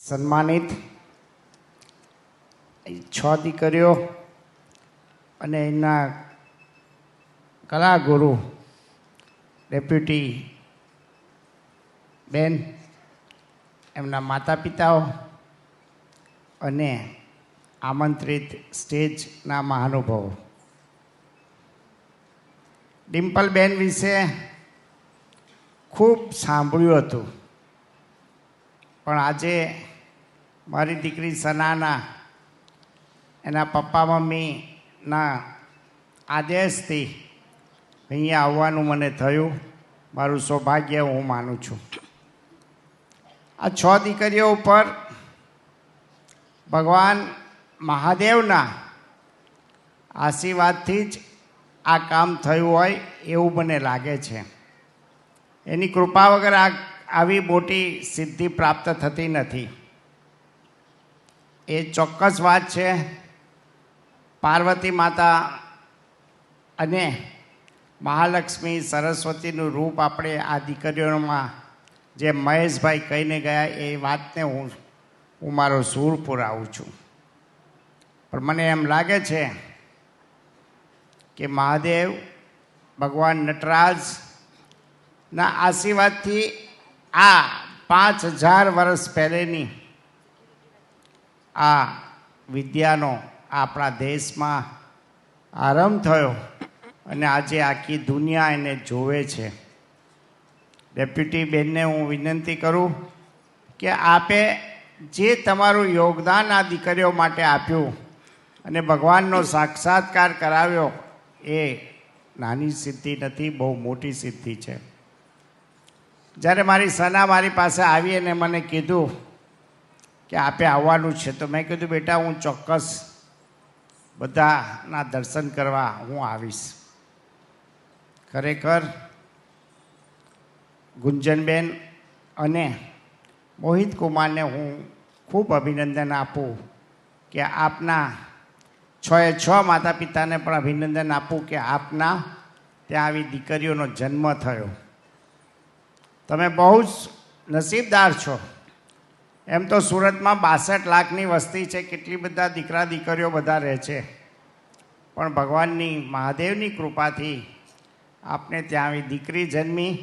સન્માનિત 6 દીકરીઓ અને એના કલાગુરુ ડેપ્યુટી બેન, એમના માતા પિતાઓ અને આમંત્રિત સ્ટેજના મહાનુભાવો. ડિમ્પલબેન વિશે ખૂબ સાંભળ્યું હતું, પણ આજે મારી દીકરી સનાના એના પપ્પા મમ્મીના આદેશથી અહીંયા આવવાનું મને થયું. મારું સૌભાગ્ય હું માનું છું. આ 6 દીકરીઓ ઉપર ભગવાન મહાદેવના આશીર્વાદથી જ આ કામ થયું હોય એવું મને લાગે છે. એની કૃપા વગર આવી મોટી સિદ્ધિ પ્રાપ્ત થતી નથી. એ ચોક્કસ વાત છે. પાર્વતી માતા અને મહાલક્ષ્મી સરસ્વતીનું રૂપ આપણે આ દીકરીઓમાં જે મહેશભાઈ કહીને ગયા એ વાતને હું મારો સૂર પુરાવું છું. પણ મને એમ લાગે છે કે મહાદેવ ભગવાન નટરાજના આશીર્વાદથી આ 5000 વર્ષ પહેલેની આ વિદ્યાનો આપણા દેશમાં આરંભ થયો અને આજે આખી દુનિયા એને જોવે છે. ડેપ્યુટી બેનને હું વિનંતી કરું કે આપે જે તમારું યોગદાન આ દીકરીઓ માટે આપ્યું અને ભગવાનનો સાક્ષાત્કાર કરાવ્યો એ નાની સિદ્ધિ નથી, બહુ મોટી સિદ્ધિ છે. જ્યારે મારી સના મારી પાસે આવી અને મને કીધું કે આપે આવવાનું છે, તો મેં કીધું બેટા હું ચોક્કસ બધાના દર્શન કરવા હું આવીશ. ખરેખર ગુંજનબેન અને મોહિત કુમારને હું ખૂબ અભિનંદન આપું કે આપના 6 માતા પિતાને પણ અભિનંદન આપું કે આપના ત્યાં આવી દીકરીઓનો જન્મ થયો. તમે બહુ જ નસીબદાર છો. એમ તો સુરતમાં 62 લાખની વસ્તી છે, કેટલી બધા દીકરા દીકરીઓ બધા રહે છે, પણ ભગવાનની મહાદેવની કૃપાથી આપને ત્યાં આવી દીકરી જન્મી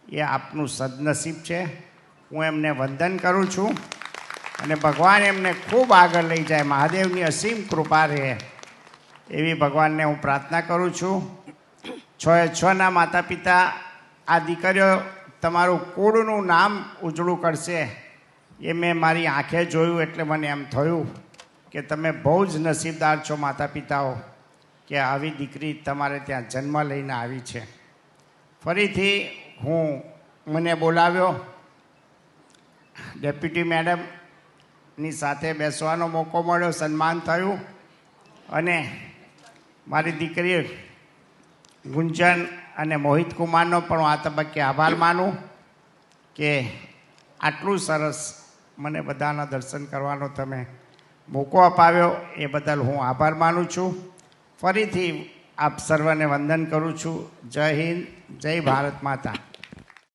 એ આપનું સદનસીબ છે. હું એમને વંદન કરું છું અને ભગવાન એમને ખૂબ આગળ લઈ જાય, મહાદેવની અસીમ કૃપા રહે એવી ભગવાનને હું પ્રાર્થના કરું છું. 6 માતા પિતા આ દીકરીઓ તમારું કુળનું નામ ઉજળું કરશે એ મેં મારી આંખે જોયું, એટલે મને એમ થયું કે તમે બહુ જ નસીબદાર છો માતા પિતાઓ કે આવી દીકરી તમારે ત્યાં જન્મ લઈને આવી છે. ફરીથી મને બોલાવ્યો, ડેપ્યુટી મેડમની સાથે બેસવાનો મોકો મળ્યો, સન્માન થયું અને મારી દીકરી ગુંજન અને મોહિત કુમારનો પણ હું આ તબક્કે આભાર માનું કે આટલું સરસ મને બધાના દર્શન કરવાનો તમે મોકો અપાવ્યો. એ બદલ હું આભાર માનું છું. ફરીથી આપ સર્વને વંદન કરું છું. જય હિન્દ, જય ભારત માતા.